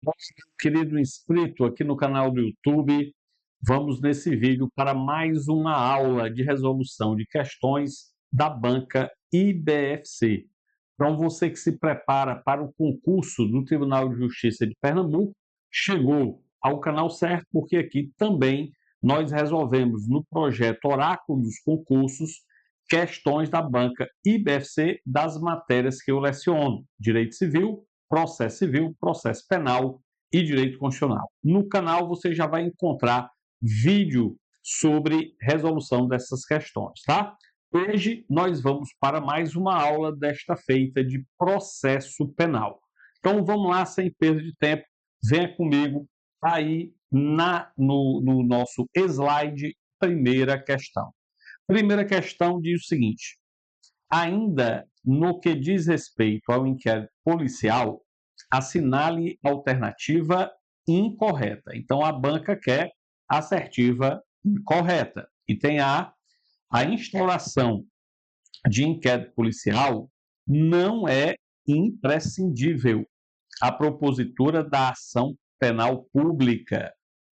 Olá, meu querido inscrito aqui no canal do YouTube, vamos nesse vídeo para mais uma aula de resolução de questões da banca IBFC. Então, você que se prepara para o concurso do Tribunal de Justiça de Pernambuco, chegou ao canal certo, porque aqui também nós resolvemos no projeto Oráculo dos Concursos questões da banca IBFC das matérias que eu leciono: Direito Civil, Processo Penal e Direito Constitucional. No canal você já vai encontrar vídeo sobre resolução dessas questões, tá? Hoje nós vamos para mais uma aula desta feita de processo penal. Então vamos lá, sem perda de tempo, venha comigo aí no nosso slide, primeira questão. Primeira questão diz o seguinte: ainda no que diz respeito ao inquérito policial, assinale alternativa incorreta. Então, a banca quer assertiva incorreta. E tem a instauração de inquérito policial não é imprescindível à propositura da ação penal pública,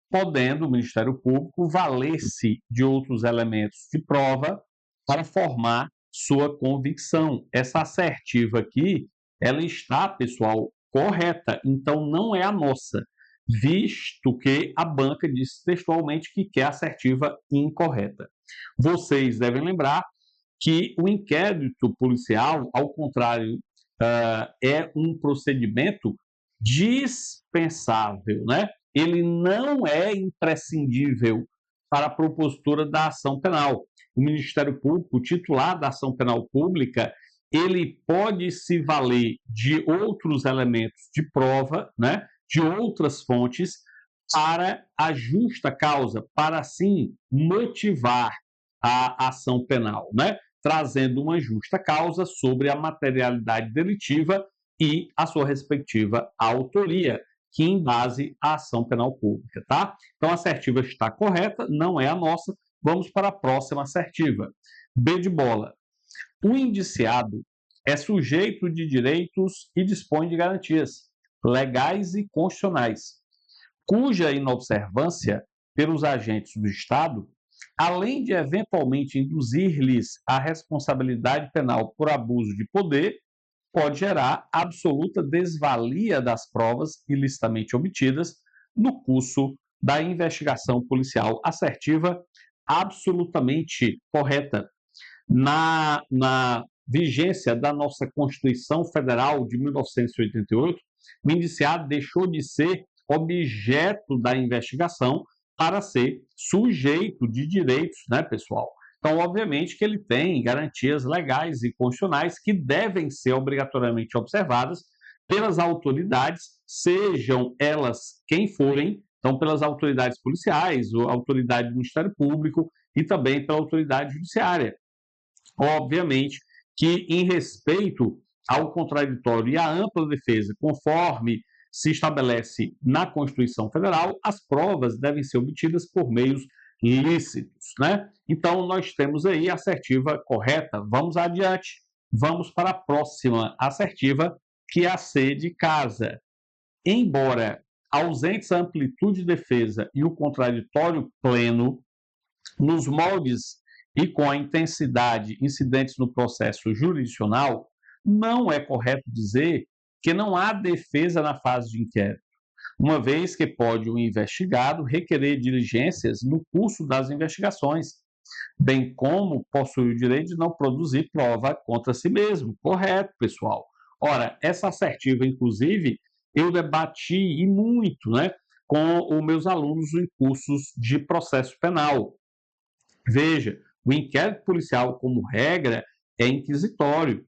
podendo o Ministério Público valer-se de outros elementos de prova para formar sua convicção. Essa assertiva aqui, ela está, pessoal, correta, então não é a nossa, visto que a banca disse textualmente que quer assertiva incorreta. Vocês devem lembrar que o inquérito policial, ao contrário, é um procedimento dispensável, né? Ele não é imprescindível para a propositura da ação penal. O Ministério Público, o titular da ação penal pública, ele pode se valer de outros elementos de prova, né, de outras fontes, para a justa causa, para assim motivar a ação penal, né, trazendo uma justa causa sobre a materialidade delitiva e a sua respectiva autoria, que embase a ação penal pública, tá? Então, a assertiva está correta, não é a nossa. Vamos para a próxima assertiva. B de bola. O indiciado é sujeito de direitos e dispõe de garantias legais e constitucionais, cuja inobservância pelos agentes do Estado, além de eventualmente induzir-lhes a responsabilidade penal por abuso de poder, pode gerar absoluta desvalia das provas ilicitamente obtidas no curso da investigação policial. Assertiva absolutamente correta. Na vigência da nossa Constituição Federal de 1988, o indiciado deixou de ser objeto da investigação para ser sujeito de direitos, né, pessoal? Então, obviamente que ele tem garantias legais e constitucionais que devem ser obrigatoriamente observadas pelas autoridades, sejam elas quem forem, então pelas autoridades policiais, ou autoridade do Ministério Público e também pela autoridade judiciária. Obviamente que, em respeito ao contraditório e à ampla defesa, conforme se estabelece na Constituição Federal, as provas devem ser obtidas por meios lícitos, né? Então, nós temos aí a assertiva correta. Vamos adiante, vamos para a próxima assertiva, que é a C de casa. Embora ausentes a amplitude de defesa e o contraditório pleno, nos moldes e com a intensidade incidentes no processo jurisdicional, não é correto dizer que não há defesa na fase de inquérito, uma vez que pode o investigado requerer diligências no curso das investigações, bem como possui o direito de não produzir prova contra si mesmo. Correto, pessoal? Ora, essa assertiva, inclusive, eu debati e muito, né, com os meus alunos em cursos de processo penal. Veja, o inquérito policial, como regra, é inquisitório.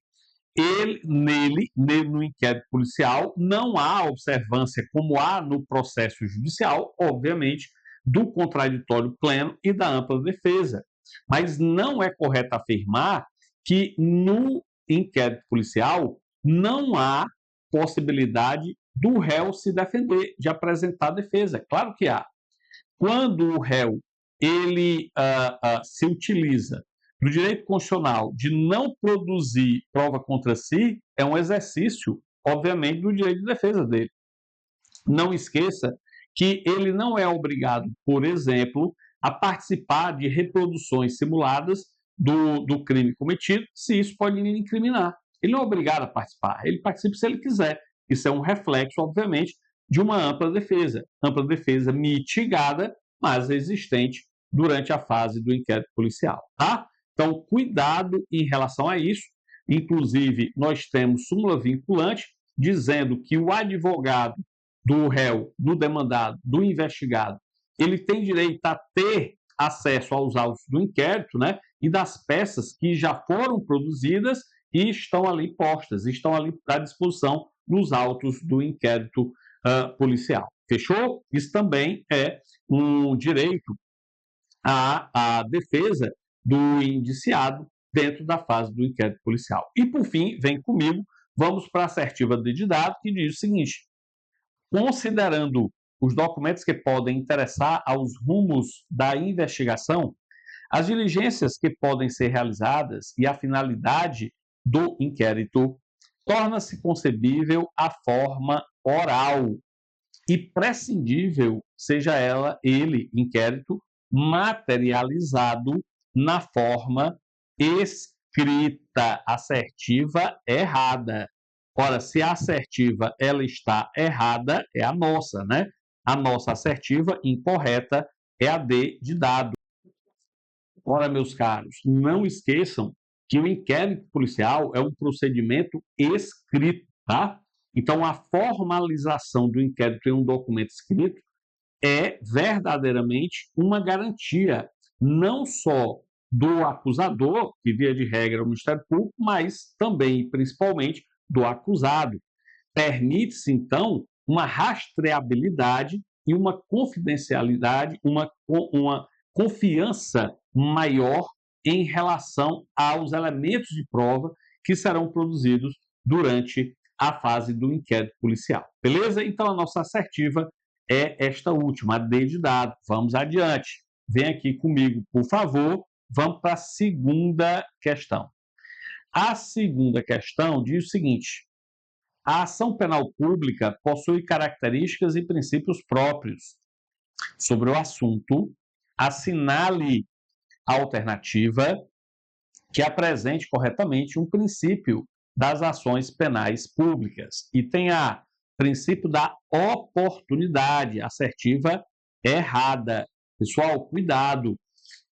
Nele, no inquérito policial, não há observância, como há no processo judicial, obviamente, do contraditório pleno e da ampla defesa. Mas não é correto afirmar que no inquérito policial não há possibilidade do réu se defender, de apresentar defesa. Claro que há. Quando o réu ele se utiliza do direito constitucional de não produzir prova contra si, é um exercício, obviamente, do direito de defesa dele. Não esqueça que ele não é obrigado, por exemplo, a participar de reproduções simuladas do crime cometido, se isso pode lhe incriminar. Ele não é obrigado a participar, ele participa se ele quiser. Isso é um reflexo, obviamente, de uma ampla defesa mitigada, mas existente durante a fase do inquérito policial, tá? Então, cuidado em relação a isso. Inclusive, nós temos súmula vinculante dizendo que o advogado do réu, do demandado, do investigado, ele tem direito a ter acesso aos autos do inquérito, né, e das peças que já foram produzidas e estão ali postas, estão ali à disposição nos autos do inquérito policial. Fechou? Isso também é um direito à defesa do indiciado dentro da fase do inquérito policial. E, por fim, vem comigo, vamos para a assertiva de dado, que diz o seguinte: considerando os documentos que podem interessar aos rumos da investigação, as diligências que podem ser realizadas e a finalidade do inquérito, torna-se concebível a forma oral e prescindível seja ele, inquérito, materializado na forma escrita, assertiva errada. Ora, se a assertiva ela está errada, é a nossa, né? A nossa assertiva incorreta é a D de dado. Ora, meus caros, não esqueçam que o inquérito policial é um procedimento escrito, tá? Então, a formalização do inquérito em um documento escrito é verdadeiramente uma garantia, não só do acusador, que via de regra é o Ministério Público, mas também e principalmente do acusado. Permite-se, então, uma rastreabilidade e uma confidencialidade, uma confiança maior em relação aos elementos de prova que serão produzidos durante a fase do inquérito policial. Beleza? Então, a nossa assertiva é esta última, a D de dado. Vamos adiante. Vem aqui comigo, por favor. Vamos para a segunda questão. A segunda questão diz o seguinte: a ação penal pública possui características e princípios próprios. Sobre o assunto, assinale a alternativa que apresente corretamente um princípio das ações penais públicas. Item A, princípio da oportunidade, assertiva errada. Pessoal, cuidado.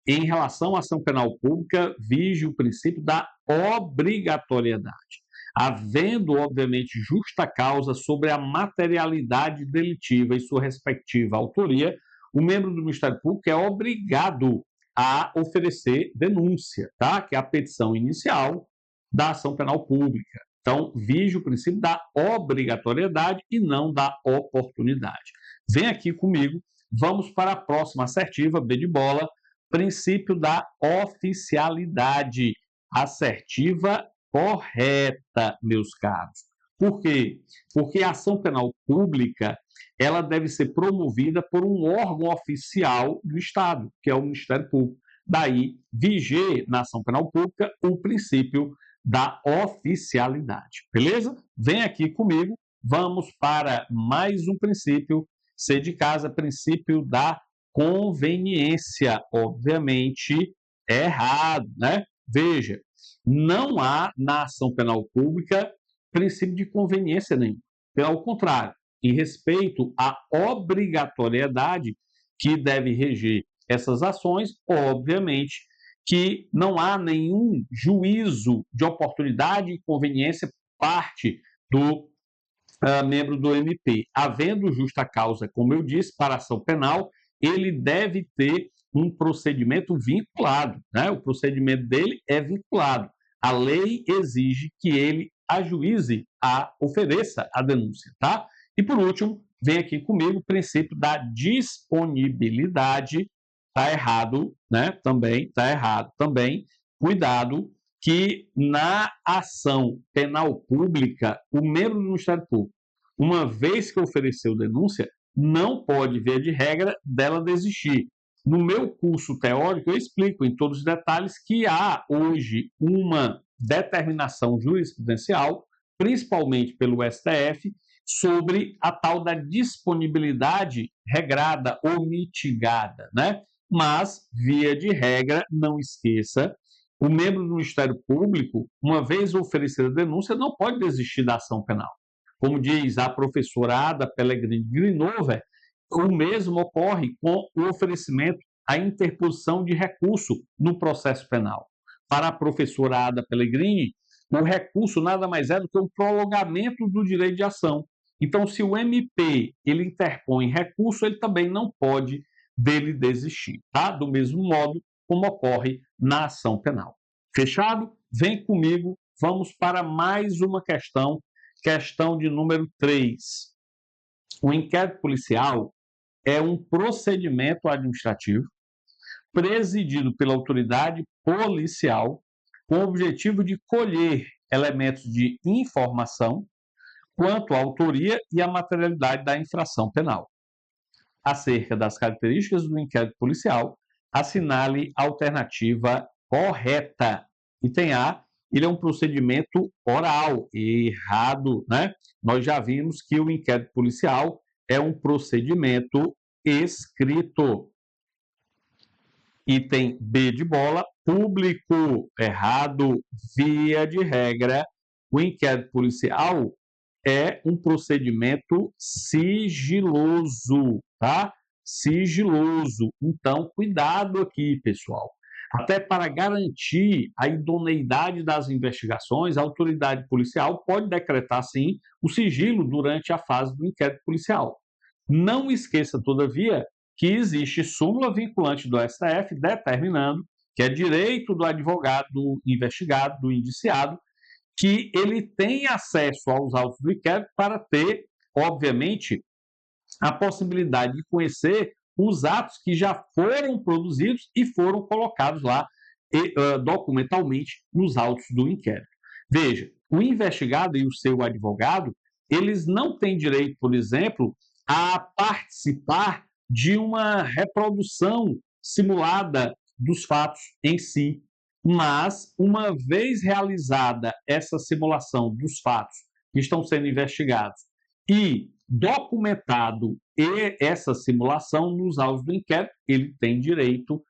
Em relação à ação penal pública, vige o princípio da obrigatoriedade. Havendo, obviamente, justa causa sobre a materialidade delitiva e sua respectiva autoria, o membro do Ministério Público é obrigado a oferecer denúncia, tá? Que é a petição inicial da ação penal pública. Então, vige o princípio da obrigatoriedade e não da oportunidade. Vem aqui comigo, vamos para a próxima assertiva, B de bola, princípio da oficialidade, assertiva correta, meus caros. Por quê? Porque a ação penal pública ela deve ser promovida por um órgão oficial do Estado, que é o Ministério Público. Daí, viger na ação penal pública o princípio da oficialidade. Beleza? Vem aqui comigo, vamos para mais um princípio, C de casa, princípio da conveniência. Obviamente, é errado, né? Veja, não há na ação penal pública princípio de conveniência nenhum. Pelo contrário, em respeito à obrigatoriedade que deve reger essas ações, obviamente que não há nenhum juízo de oportunidade e conveniência por parte do membro do MP. Havendo justa causa, como eu disse, para ação penal, ele deve ter um procedimento vinculado, né? O procedimento dele é vinculado. A lei exige que ele ajuize, ofereça a denúncia, tá? E por último, vem aqui comigo o princípio da disponibilidade. Está errado, né? Também está errado. Também, cuidado que na ação penal pública, o membro do Ministério Público, uma vez que ofereceu denúncia, não pode, via de regra, dela desistir. No meu curso teórico, eu explico em todos os detalhes que há hoje uma determinação jurisprudencial, principalmente pelo STF, sobre a tal da disponibilidade regrada ou mitigada, né? Mas, via de regra, não esqueça, o membro do Ministério Público, uma vez oferecida a denúncia, não pode desistir da ação penal. Como diz a professora Ada Pellegrini Grinover, o mesmo ocorre com o oferecimento à interposição de recurso no processo penal. Para a professora Ada Pellegrini, o recurso nada mais é do que um prolongamento do direito de ação. Então, se o MP ele interpõe recurso, ele também não pode dele desistir, tá? Do mesmo modo como ocorre na ação penal. Fechado? Vem comigo, vamos para mais uma questão, questão de número 3. O inquérito policial é um procedimento administrativo presidido pela autoridade policial com o objetivo de colher elementos de informação quanto à autoria e à materialidade da infração penal. Acerca das características do inquérito policial, assinale a alternativa correta. Item A, ele é um procedimento oral. Errado, né? Nós já vimos que o inquérito policial é um procedimento escrito. Item B de bola, público. Errado. Via de regra, o inquérito policial é um procedimento sigiloso, tá? Sigiloso. Então, cuidado aqui, pessoal. Até para garantir a idoneidade das investigações, a autoridade policial pode decretar, sim, o sigilo durante a fase do inquérito policial. Não esqueça, todavia, que existe súmula vinculante do STF determinando que é direito do advogado, do investigado, do indiciado, que ele tem acesso aos autos do inquérito para ter, obviamente, a possibilidade de conhecer os atos que já foram produzidos e foram colocados lá documentalmente nos autos do inquérito. Veja, o investigado e o seu advogado, eles não têm direito, por exemplo, a participar de uma reprodução simulada dos fatos em si. Mas, uma vez realizada essa simulação dos fatos que estão sendo investigados e documentado essa simulação nos autos do inquérito, ele tem direito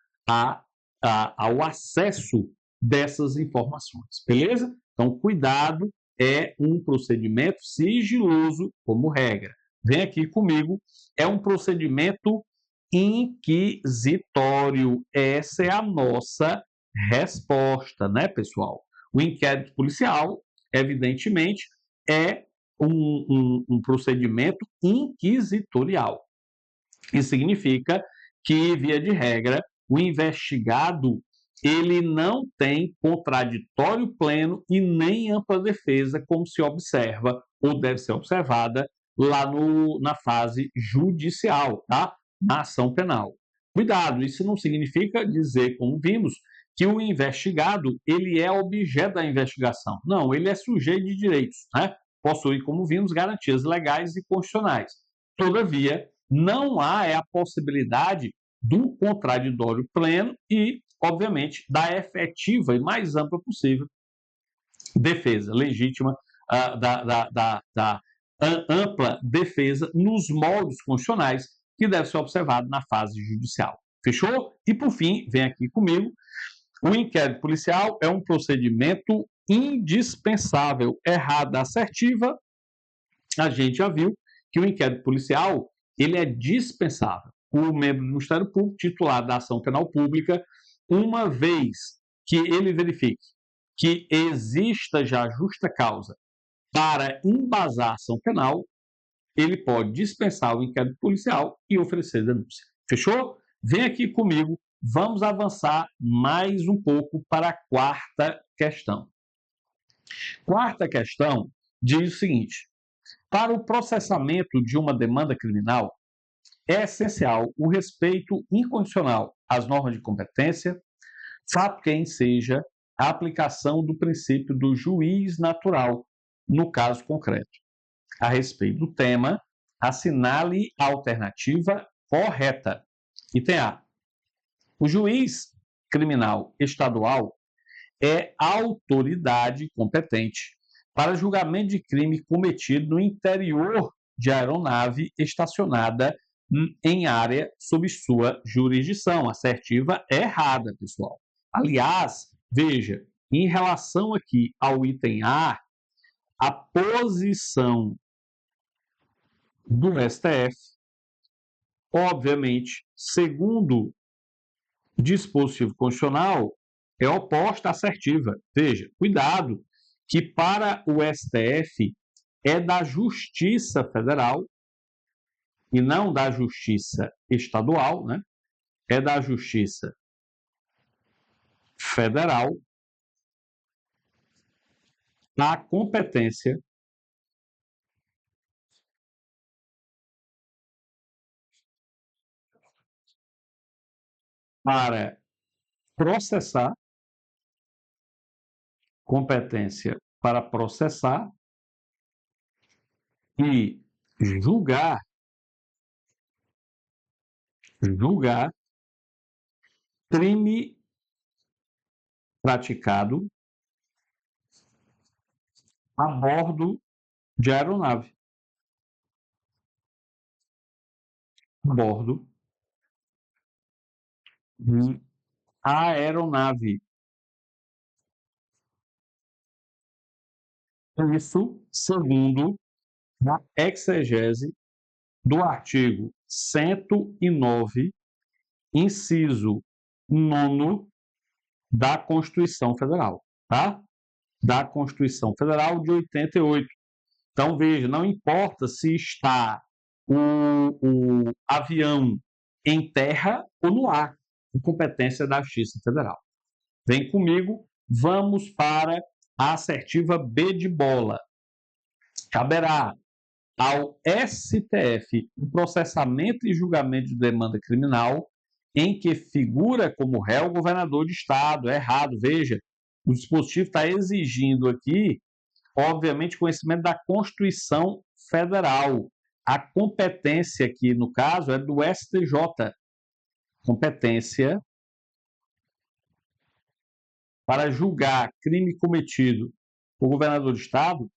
ao acesso dessas informações, beleza? Então, cuidado, é um procedimento sigiloso como regra. Vem aqui comigo, é um procedimento inquisitório. Essa é a nossa resposta, né, pessoal? O inquérito policial, evidentemente, é um procedimento inquisitorial. Isso significa que, via de regra, o investigado ele não tem contraditório pleno e nem ampla defesa, como se observa ou deve ser observada lá na fase judicial, tá? Na ação penal. Cuidado, isso não significa dizer, como vimos, que o investigado ele é objeto da investigação. Não, ele é sujeito de direitos, né? Possui, como vimos, garantias legais e constitucionais. Todavia, não há a possibilidade do contraditório pleno e, obviamente, da efetiva e mais ampla possível defesa legítima, da ampla defesa nos moldes constitucionais que deve ser observado na fase judicial. Fechou? E, por fim, vem aqui comigo, o inquérito policial é um procedimento indispensável. Errada assertiva, a gente já viu que o inquérito policial ele é dispensável. O membro do Ministério Público, titular da ação penal pública, uma vez que ele verifique que exista já justa causa para embasar a ação penal, ele pode dispensar o inquérito policial e oferecer denúncia. Fechou? Vem aqui comigo, vamos avançar mais um pouco para a quarta questão. Quarta questão diz o seguinte: para o processamento de uma demanda criminal, é essencial o respeito incondicional às normas de competência, fato que enseja a aplicação do princípio do juiz natural, no caso concreto. A respeito do tema, assinale a alternativa correta. Item A. O juiz criminal estadual é a autoridade competente para julgamento de crime cometido no interior de aeronave estacionada em área sob sua jurisdição. Assertiva é errada, pessoal. Aliás, veja, em relação aqui ao item A, a posição do STF, obviamente, segundo o dispositivo constitucional, é oposta à assertiva. Veja, cuidado, que para o STF é da Justiça Federal e não da Justiça Estadual, né? É da Justiça Federal a competência para processar, competência para processar e julgar crime praticado a bordo de aeronave. A bordo de aeronave. Isso segundo a exegese do artigo 109, inciso 9 da Constituição Federal, tá? Da Constituição Federal de 88. Então, veja, não importa se está o avião em terra ou no ar, a competência da Justiça Federal. Vem comigo, vamos para a assertiva B de bola. Caberá ao STF o processamento e julgamento de demanda criminal em que figura como réu o governador de estado. É errado, veja, o dispositivo está exigindo aqui, obviamente, conhecimento da Constituição Federal. A competência aqui, no caso, é do STJ. Competência para julgar crime cometido por governador de estado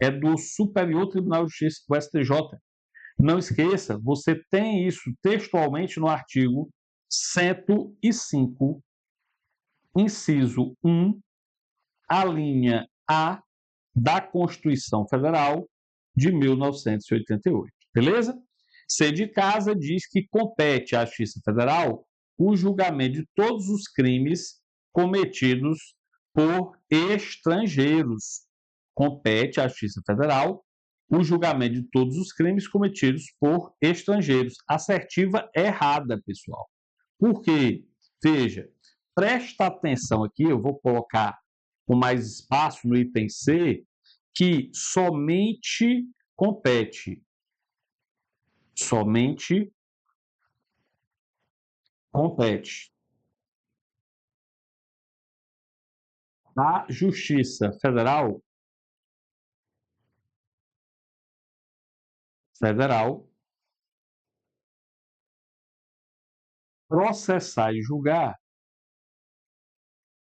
é do Superior Tribunal de Justiça, do STJ. Não esqueça, você tem isso textualmente no artigo 105, inciso 1, a linha A da Constituição Federal de 1988. Beleza? C de casa diz que compete à Justiça Federal o julgamento de todos os crimes cometidos por estrangeiros. Compete à Justiça Federal o julgamento de todos os crimes cometidos por estrangeiros. Assertiva errada, pessoal. Por quê? Veja, presta atenção aqui, eu vou colocar com mais espaço no item C, que somente compete à Justiça Federal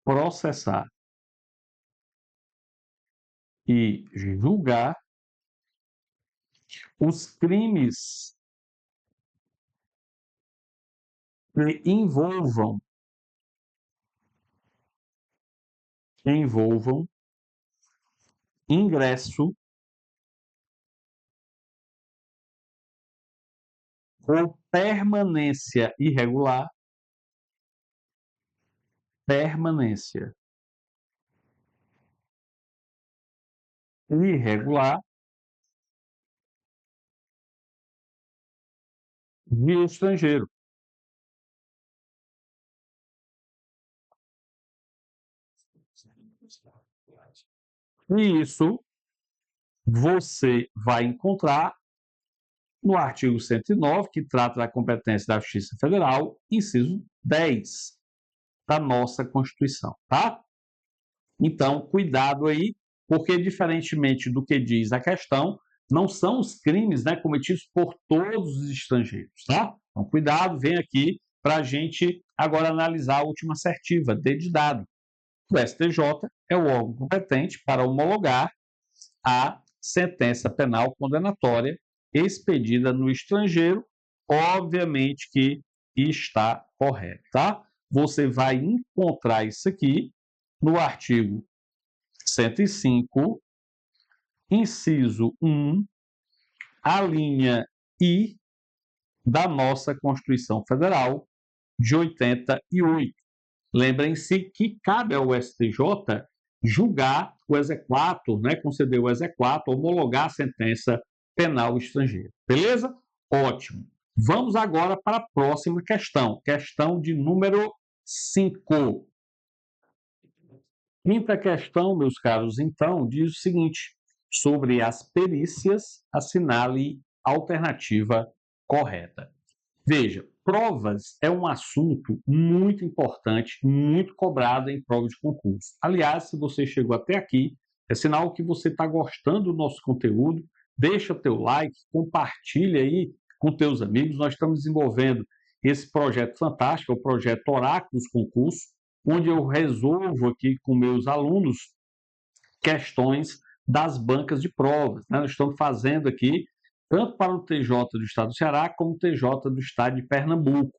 processar e julgar os crimes que envolvam ingresso ou permanência irregular de estrangeiro. E isso você vai encontrar no artigo 109, que trata da competência da Justiça Federal, inciso 10 da nossa Constituição, tá? Então, cuidado aí, porque diferentemente do que diz a questão, não são os crimes, né, cometidos por todos os estrangeiros, tá? Então, cuidado, vem aqui para a gente agora analisar a última assertiva, D de dado. O STJ é o órgão competente para homologar a sentença penal condenatória expedida no estrangeiro, obviamente que está correto, tá? Você vai encontrar isso aqui no artigo 105, inciso 1, a linha I da nossa Constituição Federal de 88. Lembrem-se que cabe ao STJ julgar o exequatur, né, conceder o exequatur, homologar a sentença penal estrangeira. Beleza? Ótimo. Vamos agora para a próxima questão. Questão de número 5. Quinta questão, meus caros, então, diz o seguinte: sobre as perícias, assinale alternativa correta. Veja, provas é um assunto muito importante, muito cobrado em prova de concurso. Aliás, se você chegou até aqui, é sinal que você está gostando do nosso conteúdo. Deixa teu like, compartilha aí com teus amigos. Nós estamos desenvolvendo esse projeto fantástico, o projeto Oráculos Concurso, onde eu resolvo aqui com meus alunos questões das bancas de provas, né? Nós estamos fazendo aqui tanto para o TJ do Estado do Ceará como o TJ do Estado de Pernambuco.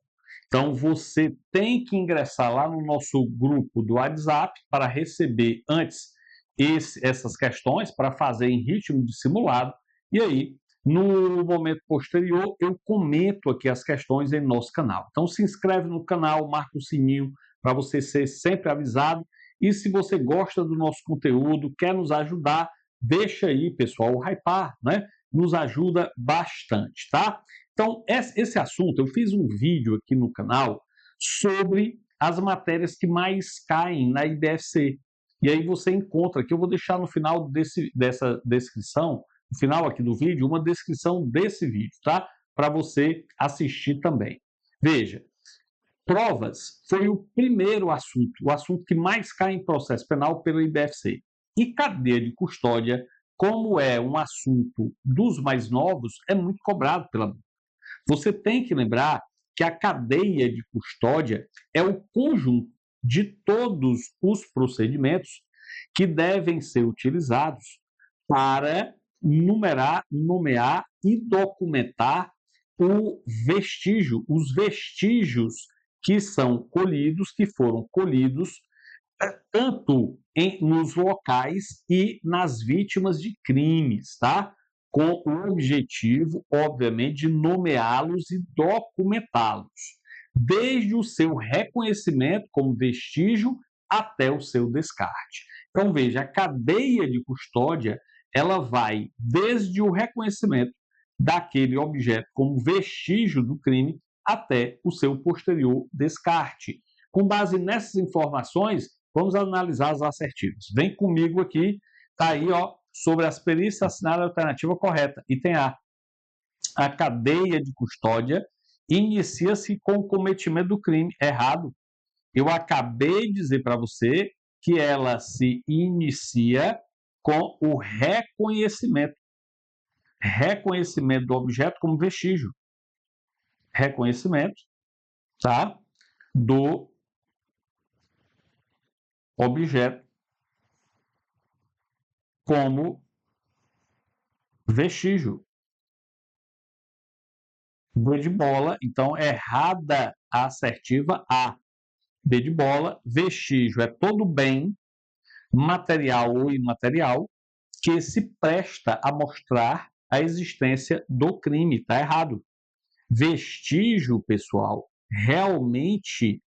Então, você tem que ingressar lá no nosso grupo do WhatsApp para receber antes essas questões, para fazer em ritmo de simulado, e aí, no momento posterior, eu comento aqui as questões em nosso canal. Então, se inscreve no canal, marca o sininho para você ser sempre avisado. E se você gosta do nosso conteúdo, quer nos ajudar, deixa aí, pessoal, o hypar, né? Nos ajuda bastante, tá? Então, esse assunto, eu fiz um vídeo aqui no canal sobre as matérias que mais caem na IDFC. E aí você encontra aqui, eu vou deixar no final dessa descrição, no final aqui do vídeo, uma descrição desse vídeo, tá? Para você assistir também. Veja, provas foi o primeiro assunto, o assunto que mais cai em processo penal pelo IBFC. E cadeia de custódia, como é um assunto dos mais novos, é muito cobrado pela banca. Você tem que lembrar que a cadeia de custódia é o conjunto de todos os procedimentos que devem ser utilizados para numerar, nomear e documentar o vestígio, os vestígios que são colhidos, que foram colhidos tanto nos locais e nas vítimas de crimes, tá? Com o objetivo, obviamente, de nomeá-los e documentá-los, desde o seu reconhecimento como vestígio até o seu descarte. Então, veja, a cadeia de custódia, ela vai desde o reconhecimento daquele objeto como vestígio do crime até o seu posterior descarte. Com base nessas informações, vamos analisar as assertivas. Vem comigo aqui, está aí, ó, sobre as perícias, assinar a alternativa correta. Item A. A cadeia de custódia inicia-se com o cometimento do crime. Errado. Eu acabei de dizer para você que ela se inicia com o reconhecimento. Reconhecimento do objeto como vestígio. Reconhecimento, tá? Do objeto como vestígio. B de bola, então errada a assertiva A. B de bola, vestígio é todo bem, material ou imaterial, que se presta a mostrar a existência do crime. Está errado. Vestígio, pessoal, realmente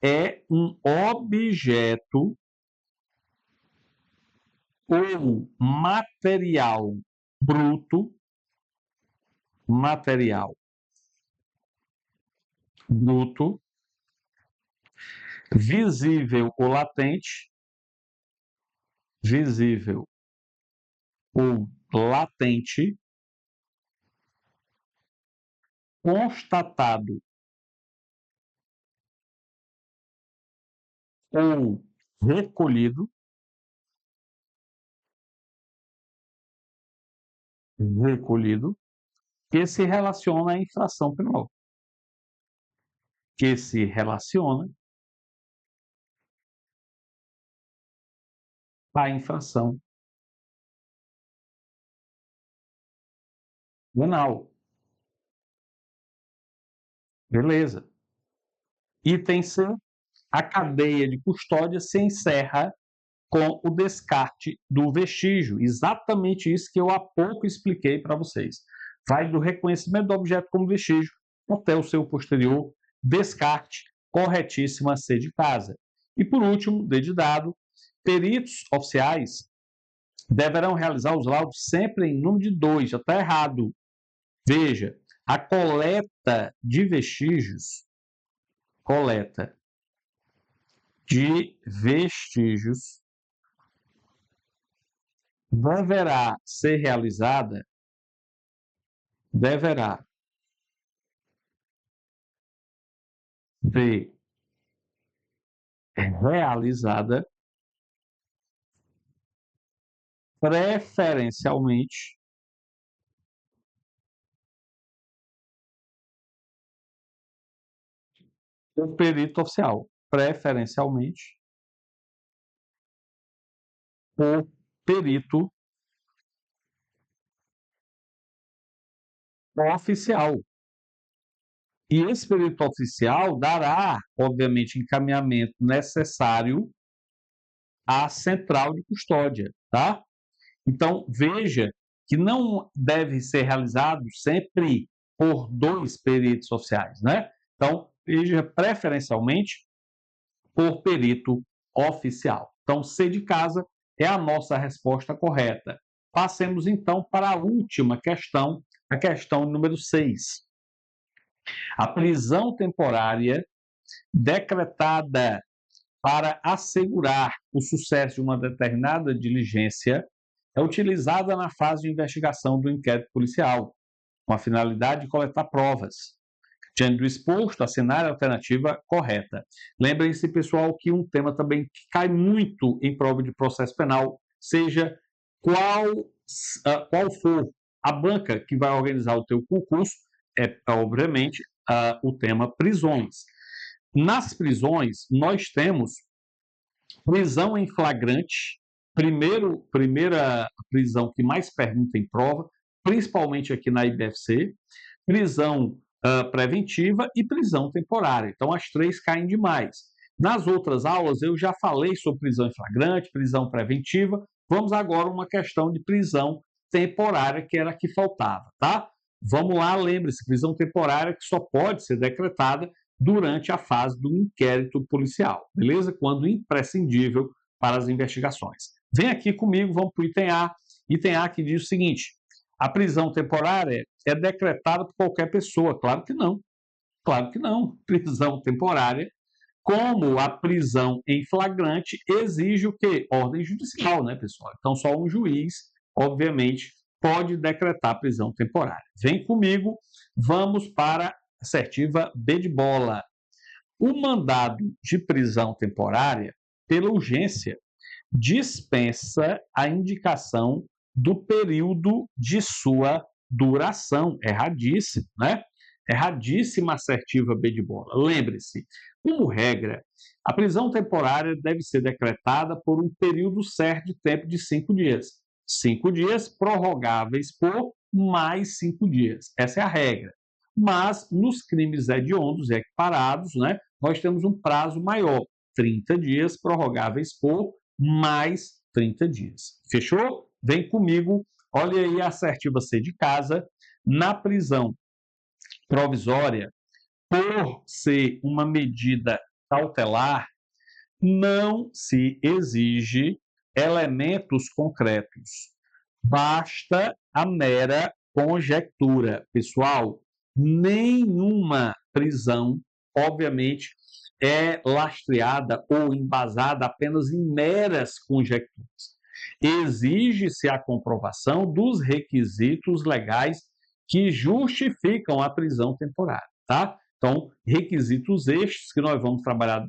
é um objeto ou material bruto, material bruto, visível ou latente, visível ou latente, constatado ou recolhido, recolhido, que se relaciona à infração penal. Que se relaciona à infração penal. Beleza. Item C, a cadeia de custódia se encerra com o descarte do vestígio. Exatamente isso que eu há pouco expliquei para vocês. Vai do reconhecimento do objeto como vestígio até o seu posterior descarte, corretíssima C de casa. E por último, D de dado, peritos oficiais deverão realizar os laudos sempre em número de 2. Já está errado. Veja, a coleta de vestígios, deverá ser realizada, deverá ser realizada preferencialmente por perito oficial, preferencialmente por perito oficial. E esse perito oficial dará, obviamente, encaminhamento necessário à central de custódia, tá? Então, veja que não deve ser realizado sempre por 2 peritos oficiais, né? Então, veja preferencialmente por perito oficial. Então, C de casa é a nossa resposta correta. Passemos então para a última questão, a questão número 6. A prisão temporária decretada para assegurar o sucesso de uma determinada diligência é utilizada na fase de investigação do inquérito policial, com a finalidade de coletar provas. Diante do exposto, assinar a alternativa correta. Lembrem-se, pessoal, que um tema também que cai muito em prova de processo penal, seja qual for a banca que vai organizar o teu concurso, obviamente, o tema prisões. Nas prisões, nós temos prisão em flagrante, primeira prisão que mais pergunta em prova, principalmente aqui na IBFC, prisão preventiva e prisão temporária. Então, as 3 caem demais. Nas outras aulas, eu já falei sobre prisão em flagrante, prisão preventiva. Vamos agora a uma questão de prisão temporária, que era a que faltava, tá? Vamos lá, lembre-se, prisão temporária que só pode ser decretada durante a fase do inquérito policial, beleza? Quando imprescindível para as investigações. Vem aqui comigo, vamos para o item A. Item A que diz o seguinte: a prisão temporária é decretada por qualquer pessoa. Claro que não. Claro que não. Prisão temporária, como a prisão em flagrante, exige o quê? Ordem judicial, né, pessoal? Então, só um juiz, obviamente, pode decretar prisão temporária. Vem comigo, vamos para a assertiva B de bola. O mandado de prisão temporária, pela urgência, dispensa a indicação do período de sua duração. Erradíssimo, né? Erradíssima assertiva B de bola. Lembre-se, como regra, a prisão temporária deve ser decretada por um período certo de tempo de 5 dias. 5 dias prorrogáveis por mais 5 dias. Essa é a regra. Mas nos crimes hediondos e equiparados, né, nós temos um prazo maior, 30 dias prorrogáveis por mais 30 dias. Fechou? Vem comigo. Olha aí a assertiva C de casa. Na prisão provisória, por ser uma medida cautelar, não se exige elementos concretos. Basta a mera conjectura. Pessoal, nenhuma prisão, obviamente, é lastreada ou embasada apenas em meras conjecturas. Exige-se a comprovação dos requisitos legais que justificam a prisão temporária, tá? Então, requisitos estes que nós vamos trabalhar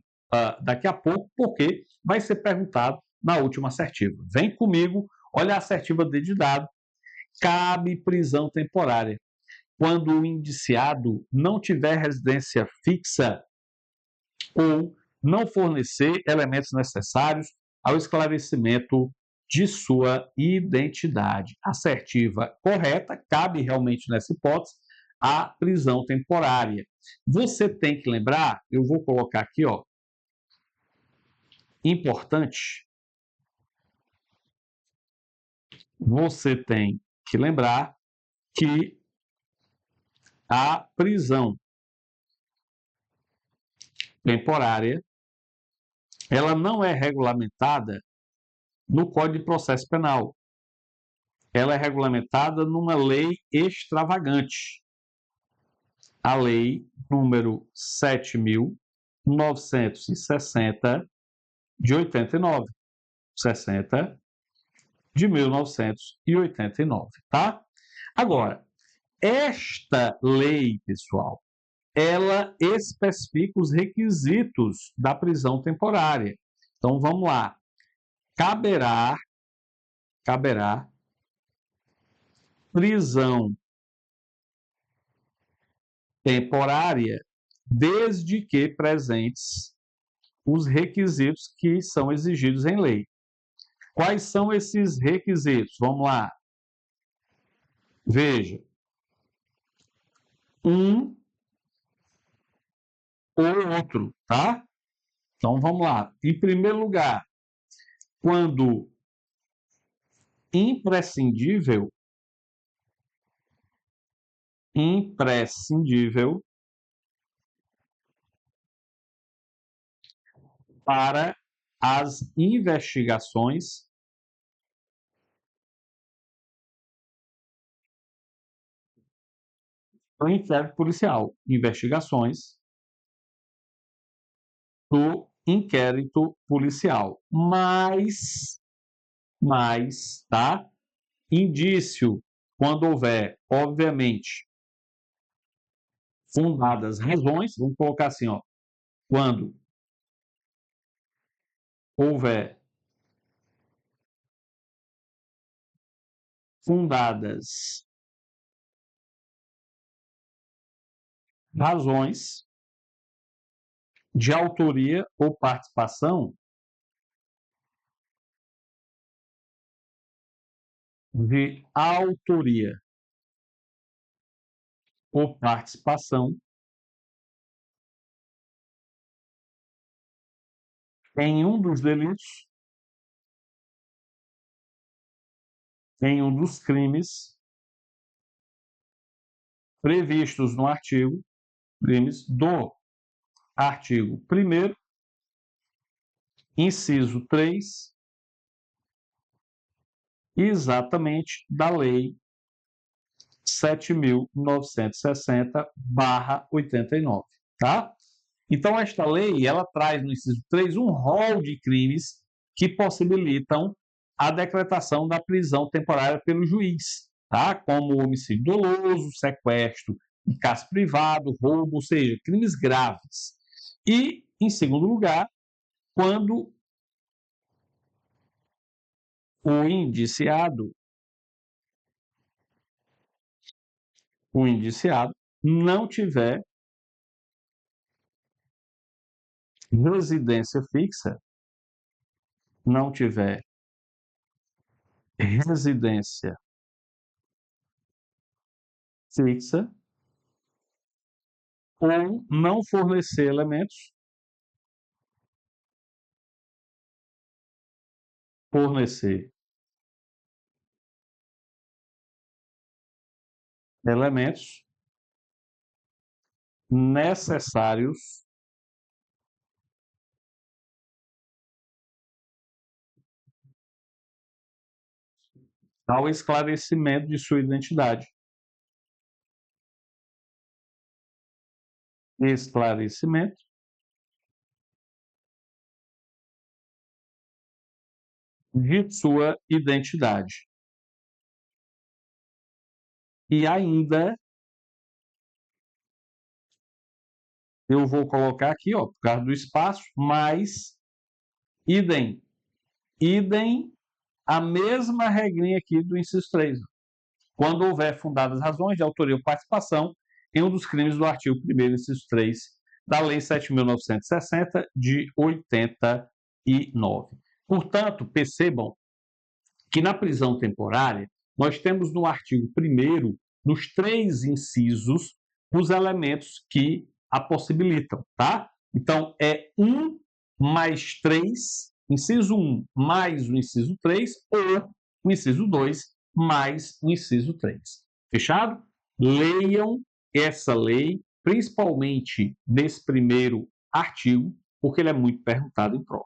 daqui a pouco, porque vai ser perguntado na última assertiva. Vem comigo, olha a assertiva D de dado. Cabe prisão temporária quando o indiciado não tiver residência fixa ou não fornecer elementos necessários ao esclarecimento de sua identidade. Assertiva correta, cabe realmente nessa hipótese a prisão temporária. Você tem que lembrar, eu vou colocar aqui, ó, importante, você tem que lembrar que a prisão temporária, ela não é regulamentada no Código de Processo Penal. Ela é regulamentada numa lei extravagante. A lei número 7.960 de 89. 60 de 1989, tá? Agora, esta lei, pessoal, ela especifica os requisitos da prisão temporária. Então, vamos lá. Caberá prisão temporária desde que presentes os requisitos que são exigidos em lei. Quais são esses requisitos? Vamos lá. Veja. Um ou outro, tá? Então, vamos lá. Em primeiro lugar, quando imprescindível para as investigações do inquérito policial. Investigações do inquérito policial. Mas, tá? Indício, quando houver, obviamente, fundadas razões, vamos colocar assim, ó, quando houver fundadas razões de autoria ou participação de autoria ou participação em um dos delitos, em um dos crimes previstos no artigo, crimes do artigo 1º, inciso 3, exatamente da Lei 7.960/89, tá? Então, esta lei, ela traz no inciso 3 um rol de crimes que possibilitam a decretação da prisão temporária pelo juiz, tá? Como homicídio doloso, sequestro em caso privado, roubo, ou seja, crimes graves. E, em segundo lugar, quando o indiciado não tiver residência fixa, não tiver residência fixa ou não fornecer elementos necessários ao esclarecimento de sua identidade. Esclarecimento de sua identidade. E ainda, eu vou colocar aqui, ó, por causa do espaço, mas idem a mesma regrinha aqui do inciso 3. Quando houver fundadas razões de autoria ou participação em um dos crimes do artigo 1º, inciso 3, da Lei 7.960, de 89. Portanto, percebam que na prisão temporária, nós temos no artigo 1º, nos 3 incisos, os elementos que a possibilitam, tá? Então, é 1 mais 3, inciso 1 mais o inciso 3, ou o inciso 2 mais o inciso 3. Fechado? Leiam essa lei, principalmente nesse primeiro artigo, porque ele é muito perguntado em prova.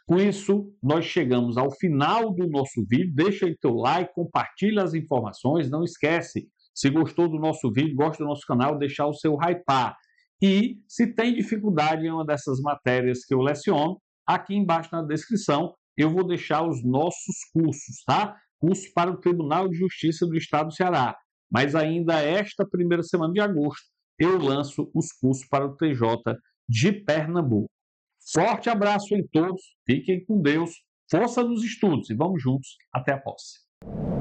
Com isso, nós chegamos ao final do nosso vídeo. Deixa aí teu like, compartilha as informações. Não esquece, se gostou do nosso vídeo, gosta do nosso canal, deixar o seu hypar. E se tem dificuldade em uma dessas matérias que eu leciono, aqui embaixo na descrição eu vou deixar os nossos cursos, tá? Curso para o Tribunal de Justiça do Estado do Ceará. Mas ainda esta primeira semana de agosto eu lanço os cursos para o TJ de Pernambuco. Forte abraço em todos, fiquem com Deus, força nos estudos e vamos juntos até a próxima.